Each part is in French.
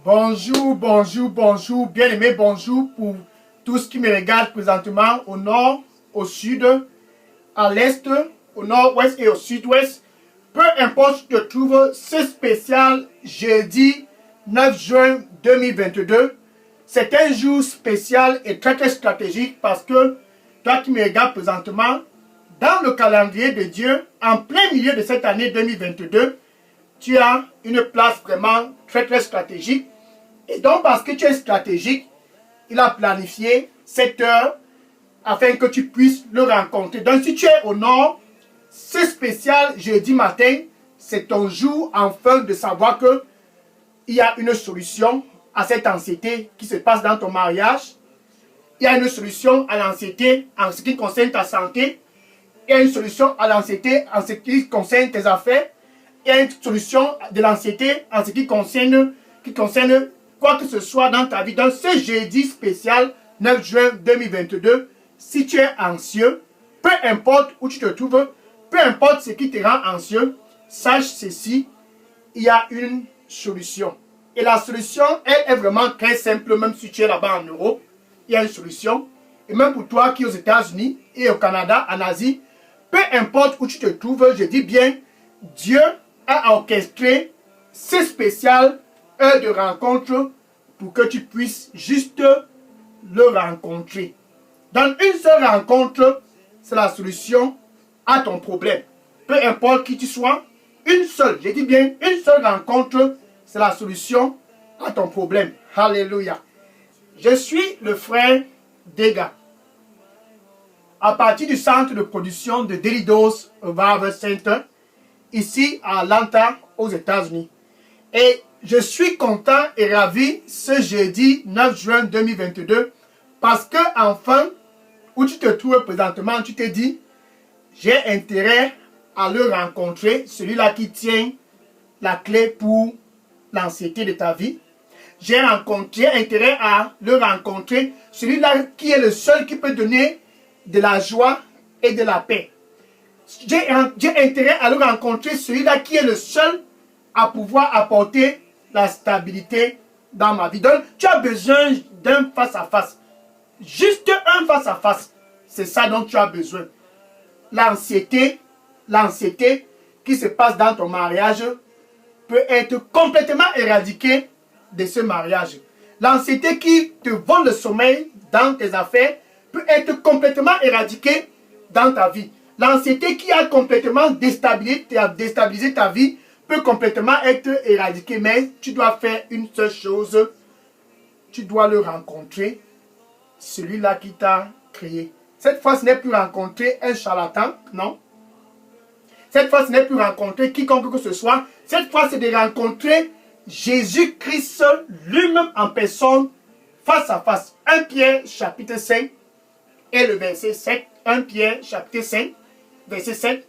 Bonjour, bonjour, bonjour, bien-aimé, bonjour pour tous qui me regardent présentement au nord, au sud, à l'est, au nord-ouest et au sud-ouest. Peu importe où tu te trouves, c'est spécial jeudi 9 juin 2022. C'est un jour spécial et très très stratégique parce que toi qui me regardes présentement, dans le calendrier de Dieu, en plein milieu de cette année 2022, tu as une place vraiment très très stratégique. Et donc parce que tu es stratégique, il a planifié cette heure afin que tu puisses le rencontrer. Donc si tu es au nord, c'est spécial jeudi matin, c'est ton jour enfin de savoir que il y a une solution à cette anxiété qui se passe dans ton mariage. Il y a une solution à l'anxiété en ce qui concerne ta santé. Il y a une solution à l'anxiété en ce qui concerne tes affaires. Il y a une solution de l'anxiété en ce qui concerne quoi que ce soit dans ta vie. Dans ce jeudi spécial 9 juin 2022, si tu es anxieux, peu importe où tu te trouves, peu importe ce qui te rend anxieux, sache ceci, il y a une solution. Et la solution, elle est vraiment très simple, même si tu es là-bas en Europe, il y a une solution. Et même pour toi qui es aux États-Unis et au Canada, en Asie, peu importe où tu te trouves, je dis bien, Dieu a orchestré ce spécial heure de rencontre pour que tu puisses juste le rencontrer. Dans une seule rencontre, c'est la solution à ton problème. Peu importe qui tu sois, une seule, je dis bien une seule rencontre, c'est la solution à ton problème. Alléluia. Je suis le frère Dega. À partir du centre de production de Daily Dose Revival Center, ici à Atlanta, aux États-Unis. Et je suis content et ravi ce jeudi 9 juin 2022 parce que enfin, où tu te trouves présentement, tu te dis, j'ai intérêt à le rencontrer, celui-là qui tient la clé pour l'anxiété de ta vie. J'ai intérêt à le rencontrer, celui-là qui est le seul qui peut donner de la joie et de la paix. J'ai intérêt à le rencontrer, celui-là qui est le seul à pouvoir apporter la stabilité dans ma vie. Donc, tu as besoin d'un face-à-face. Juste un face-à-face. C'est ça dont tu as besoin. L'anxiété qui se passe dans ton mariage peut être complètement éradiquée de ce mariage. L'anxiété qui te vole le sommeil dans tes affaires peut être complètement éradiquée dans ta vie. L'anxiété qui a complètement déstabilisé ta vie peut complètement être éradiquée, mais tu dois faire une seule chose. Tu dois le rencontrer, celui-là qui t'a créé. Cette fois, ce n'est plus rencontrer un charlatan, non. Cette fois, ce n'est plus rencontrer quiconque que ce soit. Cette fois, c'est de rencontrer Jésus-Christ lui-même en personne, face à face. 1 Pierre chapitre 5 et le verset 7. 1 Pierre chapitre 5, verset 7.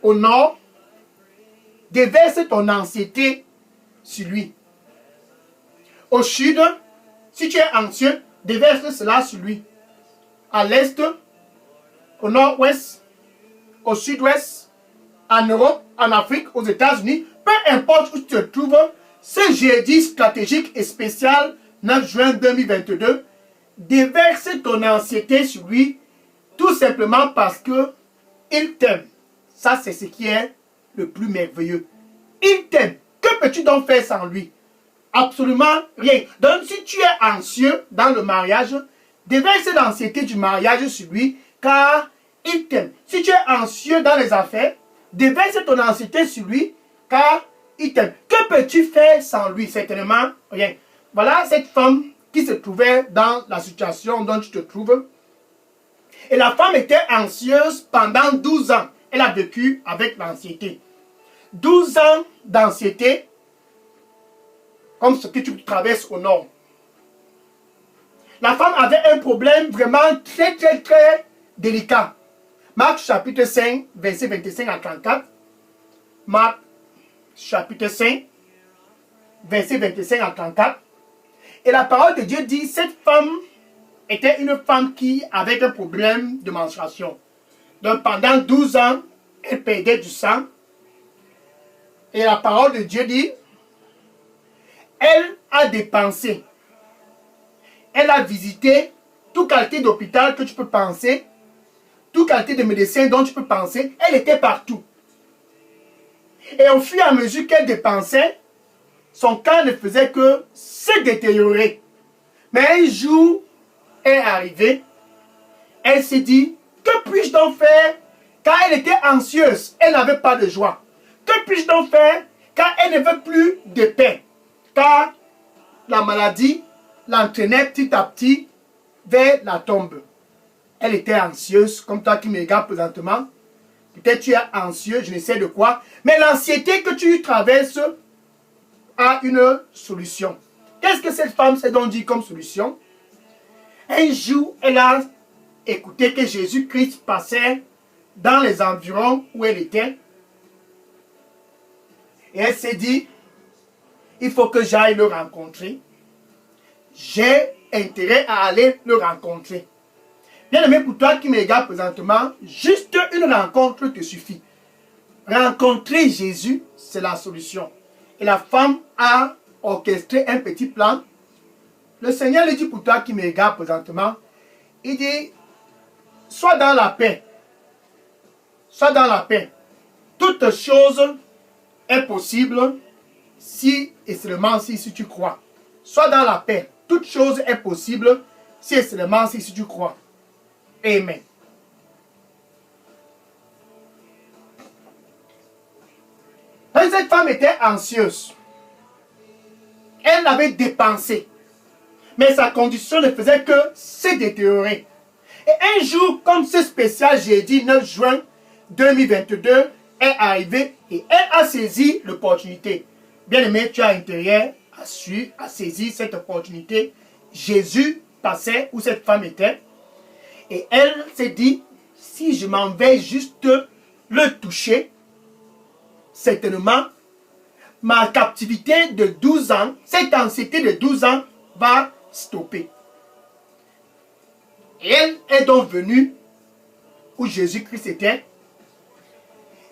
Au nord, déverse ton anxiété sur lui. Au sud, si tu es anxieux, déverse cela sur lui. À l'est, au nord-ouest, au sud-ouest, en Europe, en Afrique, aux États-Unis, peu importe où tu te trouves, ce jeudi stratégique et spécial 9 juin 2022, déverse ton anxiété sur lui, tout simplement parce que il t'aime. Ça, c'est ce qui est le plus merveilleux. Il t'aime. Que peux-tu donc faire sans lui? Absolument rien. Donc, si tu es anxieux dans le mariage, déverse l'anxiété du mariage sur lui, car il t'aime. Si tu es anxieux dans les affaires, déverse ton anxiété sur lui, car il t'aime. Que peux-tu faire sans lui? Certainement rien. Voilà cette femme qui se trouvait dans la situation dont tu te trouves. Et la femme était anxieuse pendant 12 ans. Elle a vécu avec l'anxiété. 12 ans d'anxiété, comme ce que tu traverses au nord. La femme avait un problème vraiment très très très délicat. Marc chapitre 5, verset 25 à 34. Marc chapitre 5, verset 25 à 34. Et la parole de Dieu dit, cette femme était une femme qui avait un problème de menstruation. Donc pendant 12 ans, elle perdait du sang. Et la parole de Dieu dit, elle a dépensé. Elle a visité toute qualité d'hôpital que tu peux penser, toute qualité de médecin dont tu peux penser. Elle était partout. Et au fur et à mesure qu'elle dépensait, son cas ne faisait que se détériorer. Mais un jour est arrivé, elle s'est dit, que puis-je donc faire? Car elle était anxieuse, elle n'avait pas de joie. Que puis-je donc faire? Car elle ne veut plus de paix. Car la maladie l'entraînait petit à petit vers la tombe. Elle était anxieuse, comme toi qui me regardes présentement. Peut-être tu es anxieux, je ne sais de quoi. Mais l'anxiété que tu traverses a une solution. Qu'est-ce que cette femme s'est donc dit comme solution? Un jour, elle a écouté que Jésus-Christ passait dans les environs où elle était. Et elle s'est dit, il faut que j'aille le rencontrer. J'ai intérêt à aller le rencontrer. Bien aimé, pour toi qui me regarde présentement, juste une rencontre te suffit. Rencontrer Jésus, c'est la solution. Et la femme a orchestré un petit plan. Le Seigneur lui dit pour toi qui me regarde présentement, il dit, sois dans la paix. Sois dans la paix. Toute chose est possible si et seulement si tu crois. Sois dans la paix. Toute chose est possible si et seulement si tu crois. Amen. Cette femme était anxieuse. Elle avait dépensé. Mais sa condition ne faisait que se détériorer. Et un jour, comme ce spécial jeudi 9 juin 2022 est arrivé et elle a saisi l'opportunité. Bien aimé, tu as intérêt à suivre, à saisir cette opportunité. Jésus passait où cette femme était. Et elle s'est dit, si je m'en vais juste le toucher, certainement, ma captivité de 12 ans, cette anxiété de 12 ans va stopper. Et elle est donc venue où Jésus-Christ était.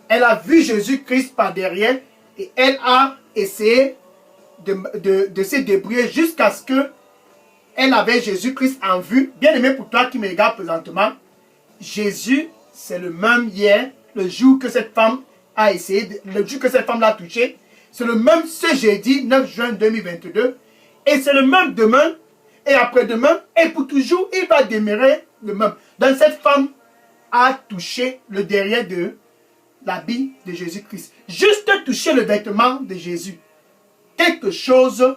Elle a vu Jésus-Christ par derrière et elle a essayé de se débrouiller jusqu'à ce que elle avait Jésus-Christ en vue. Bien aimé pour toi qui me regarde présentement, Jésus, c'est le même hier, le jour que cette femme a essayé, le jour que cette femme l'a touché, c'est le même ce jeudi 9 juin 2022, et c'est le même demain, et après-demain, et pour toujours, il va demeurer le même. Donc cette femme a touché le derrière de l'habit de Jésus-Christ. Juste toucher le vêtement de Jésus. Quelque chose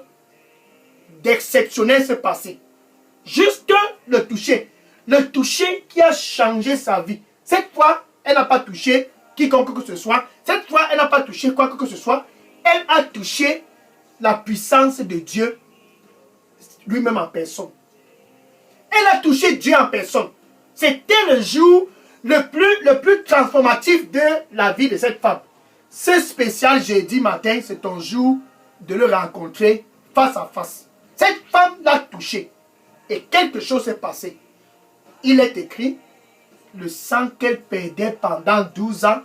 d'exceptionnel s'est passé. Juste le toucher. Le toucher qui a changé sa vie. Cette fois, elle n'a pas touché quiconque que ce soit. Cette fois, elle n'a pas touché quoi que ce soit. Elle a touché la puissance de Dieu lui-même en personne. Elle a touché Dieu en personne. C'était le jour le plus transformatif de la vie de cette femme. Ce spécial jeudi matin, c'est ton jour de le rencontrer face à face. Cette femme l'a touché et quelque chose s'est passé. Il est écrit, le sang qu'elle perdait pendant 12 ans,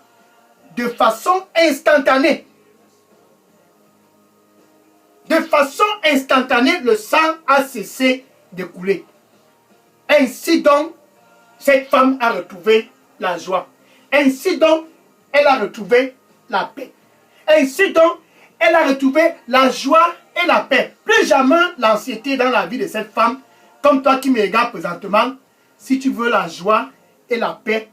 de façon instantanée. De façon instantanée, le sang a cessé de couler. Ainsi donc, cette femme a retrouvé la joie. Ainsi donc, elle a retrouvé la paix. Ainsi donc, elle a retrouvé la joie et la paix. Plus jamais l'anxiété dans la vie de cette femme, comme toi qui me regardes présentement, si tu veux la joie et la paix,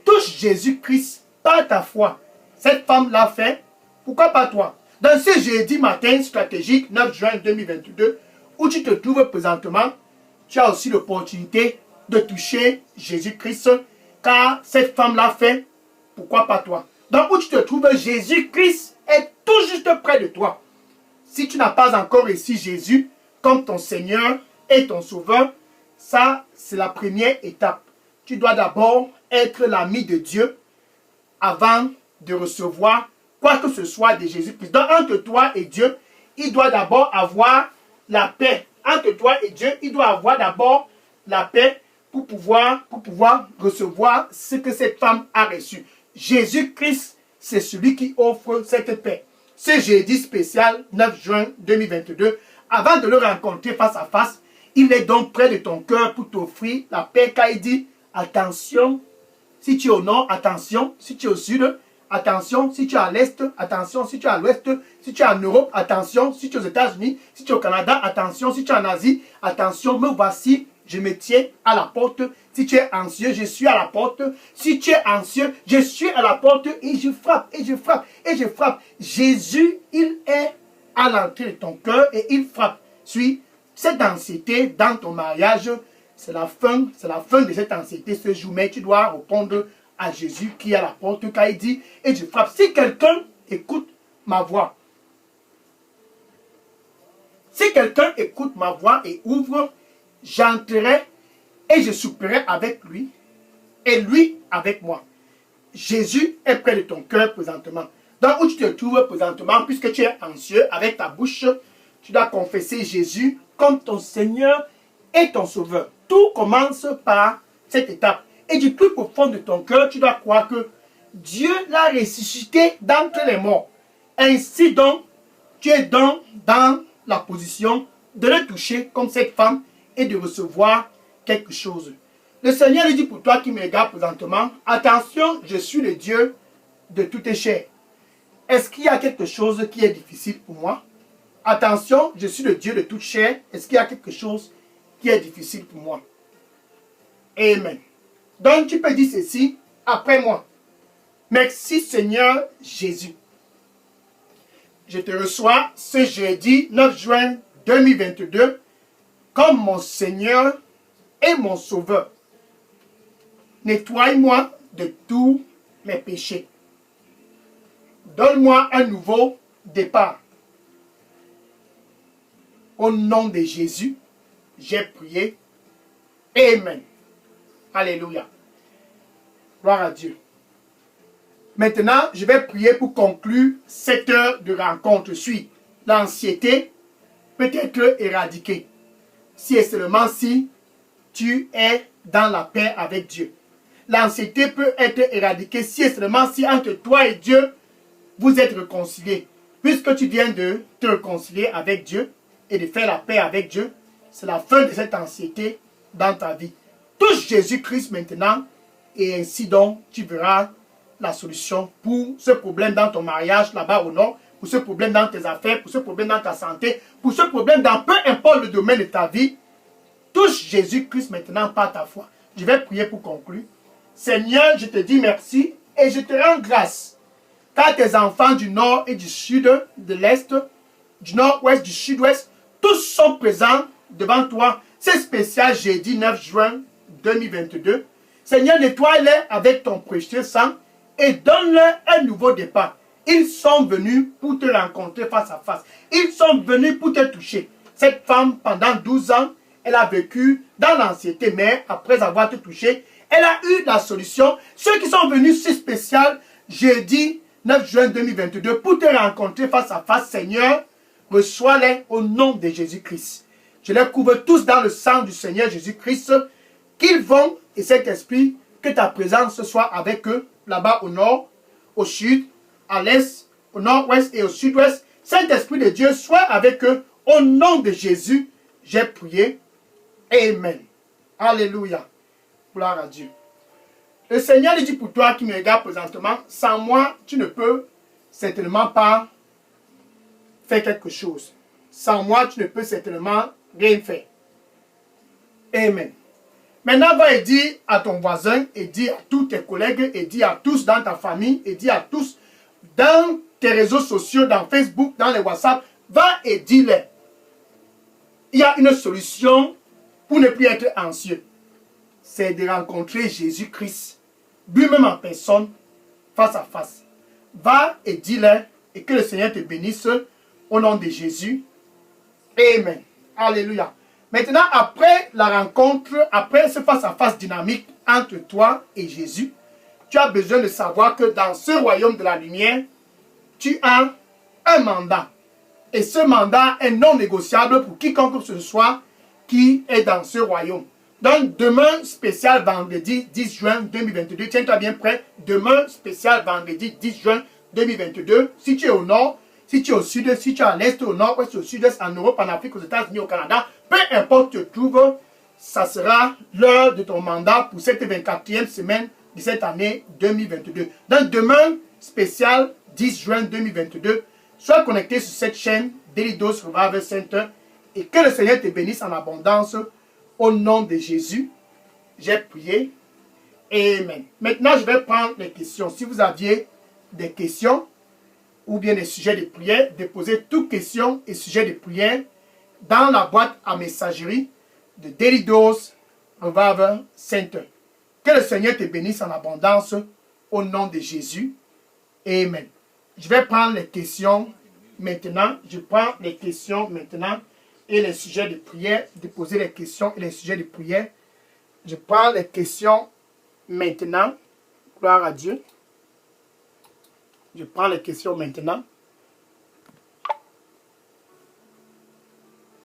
touche Jésus-Christ par ta foi. Cette femme l'a fait, pourquoi pas toi? Dans ce jeudi matin stratégique 9 juin 2022, où tu te trouves présentement, tu as aussi l'opportunité de toucher Jésus-Christ, car cette femme l'a fait, pourquoi pas toi? Donc où tu te trouves, Jésus-Christ est tout juste près de toi. Si tu n'as pas encore reçu Jésus comme ton Seigneur et ton Sauveur, ça c'est la première étape. Tu dois d'abord être l'ami de Dieu avant de recevoir quoi que ce soit de Jésus-Christ. Donc entre toi et Dieu, il doit d'abord avoir la paix. Entre toi et Dieu, il doit avoir d'abord la paix pour pouvoir recevoir ce que cette femme a reçu. Jésus-Christ, c'est celui qui offre cette paix. ce jeudi spécial 9 juin 2022, avant de le rencontrer face à face, il est donc près de ton cœur pour t'offrir la paix car il dit, attention, si tu es au nord, attention, si tu es au sud, attention, si tu es à l'est, attention, si tu es à l'ouest, si tu es en Europe, attention, si tu es aux États-Unis, si tu es au Canada, attention, si tu es en Asie, attention, me voici, je me tiens à la porte. Si tu es anxieux, je suis à la porte. Si tu es anxieux, je suis à la porte et je frappe, et je frappe, et je frappe. Jésus, il est à l'entrée de ton cœur et il frappe. Suis cette anxiété dans ton mariage, c'est la fin de cette anxiété ce jour, mais tu dois répondre à Jésus qui est à la porte car il dit, et je frappe. Si quelqu'un écoute ma voix, si quelqu'un écoute ma voix et ouvre, j'entrerai et je souperai avec lui et lui avec moi. Jésus est près de ton cœur présentement. Donc où tu te trouves présentement, puisque tu es anxieux, avec ta bouche, tu dois confesser Jésus comme ton Seigneur et ton Sauveur. Tout commence par cette étape. Et du plus profond de ton cœur, tu dois croire que Dieu l'a ressuscité d'entre les morts. Ainsi donc, tu es dans la position de le toucher comme cette femme et de recevoir quelque chose. Le Seigneur lui dit pour toi qui me regarde présentement, attention, je suis le Dieu de toute chair. Est-ce qu'il y a quelque chose qui est difficile pour moi? Attention, je suis le Dieu de toute chair. Est-ce qu'il y a quelque chose qui est difficile pour moi? Amen. Donc tu peux dire ceci après moi. Merci Seigneur Jésus. Je te reçois ce jeudi 9 juin 2022 comme mon Seigneur et mon Sauveur. Nettoie-moi de tous mes péchés. Donne-moi un nouveau départ. Au nom de Jésus, j'ai prié. Amen. Alléluia. Gloire à Dieu. Maintenant, je vais prier pour conclure cette heure de rencontre. Suis l'anxiété peut être éradiquée. Si et seulement si tu es dans la paix avec Dieu. L'anxiété peut être éradiquée si et seulement si entre toi et Dieu, vous êtes réconciliés. Puisque tu viens de te réconcilier avec Dieu et de faire la paix avec Dieu, c'est la fin de cette anxiété dans ta vie. Touche Jésus-Christ maintenant et ainsi donc tu verras la solution pour ce problème dans ton mariage là-bas au nord, pour ce problème dans tes affaires, pour ce problème dans ta santé, pour ce problème dans peu importe le domaine de ta vie. Touche Jésus-Christ maintenant par ta foi. Je vais prier pour conclure. Seigneur, je te dis merci et je te rends grâce. Car tes enfants du nord et du sud, de l'est, du nord-ouest, du sud-ouest, tous sont présents devant toi. C'est spécial jeudi 9 juin 2022. Seigneur, nettoie-les avec ton précieux sang et donne-leur un nouveau départ. Ils sont venus pour te rencontrer face à face. Ils sont venus pour te toucher. Cette femme, pendant 12 ans, elle a vécu dans l'anxiété, mais après avoir te touché, elle a eu la solution. Ceux qui sont venus si spécial jeudi 9 juin 2022 pour te rencontrer face à face, Seigneur, reçois-les au nom de Jésus-Christ. Je les couvre tous dans le sang du Seigneur Jésus-Christ, qu'ils vont, et cet esprit, que ta présence soit avec eux, là-bas au nord, au sud, à l'est, au nord-ouest et au sud-ouest. Saint-Esprit de Dieu, soit avec eux, au nom de Jésus, j'ai prié. Amen. Alléluia. Gloire à Dieu. Le Seigneur dit pour toi qui me regarde présentement, sans moi, tu ne peux certainement pas faire quelque chose. Sans moi, tu ne peux certainement rien faire. Amen. Maintenant, va et dis à ton voisin, et dis à tous tes collègues, et dis à tous dans ta famille, et dis à tous dans tes réseaux sociaux, dans Facebook, dans les WhatsApp, va et dis-les. Il y a une solution pour ne plus être anxieux. C'est de rencontrer Jésus-Christ, lui-même en personne, face à face. Va et dis-le, et que le Seigneur te bénisse au nom de Jésus. Amen. Alléluia. Maintenant, après la rencontre, après ce face-à-face dynamique entre toi et Jésus, tu as besoin de savoir que dans ce royaume de la lumière, tu as un mandat. Et ce mandat est non négociable pour quiconque que ce soit qui est dans ce royaume. Donc, demain, spécial vendredi 10 juin 2022. Tiens-toi bien prêt. Demain, spécial vendredi 10 juin 2022. Si tu es au nord, Si tu es au sud, si tu es à l'est, au nord, ouest, au sud-est, en Europe, en Afrique, aux États-Unis, au Canada, peu importe où tu te trouves, ça sera l'heure de ton mandat pour cette 24e semaine de cette année 2022. Donc demain, spécial 10 juin 2022, sois connecté sur cette chaîne Daily Dose Revival Center et que le Seigneur te bénisse en abondance au nom de Jésus. J'ai prié. Amen. Maintenant, je vais prendre les questions. Si vous aviez des questions ou bien des sujets de prière, déposez toutes questions et sujets de prière dans la boîte à messagerie de Daily Dose Revival Center. Que le Seigneur te bénisse en abondance au nom de Jésus. Amen. Je vais prendre les questions maintenant. Je prends les questions maintenant et les sujets de prière. Déposer les questions et les sujets de prière. Je prends les questions maintenant. Gloire à Dieu. Je prends les questions maintenant.